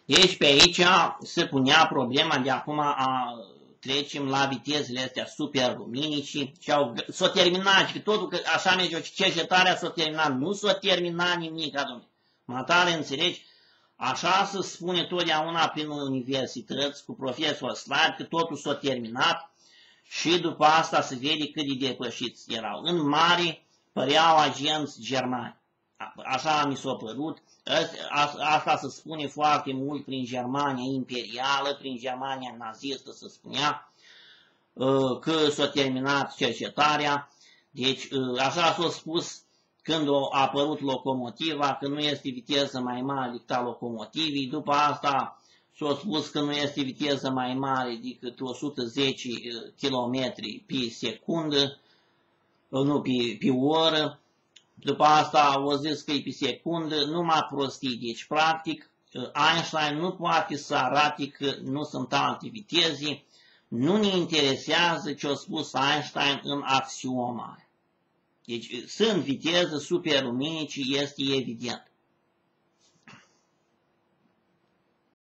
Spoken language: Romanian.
Deci pe aici se punea problema de acum trecem la vitezele astea superluminice și s-o terminat, și totul, că așa merge cercetarea, s-o terminat, nu s-o terminat nimic, domnule. Matale, înțelegi? Așa se spune totdeauna prin universități cu profesori slabi că totul s-a terminat și după asta se vede cât de depășiți erau. În mare păreau agenți germani. Așa mi s-a părut. Asta se spune foarte mult prin Germania imperială, prin Germania nazistă se spunea că s-a terminat cercetarea. Deci așa s-a spus când a apărut locomotiva, că nu este viteză mai mare decât a locomotivii. După asta s-a spus că nu este viteză mai mare decât 110 km pe secundă, nu pe oră. După asta au zis că e pe secundă, numai prostii. Deci, practic, Einstein nu poate să arate că nu sunt alte viteze. Nu ne interesează ce a spus Einstein în axioma. Deci, sunt viteze superluminice, este evident.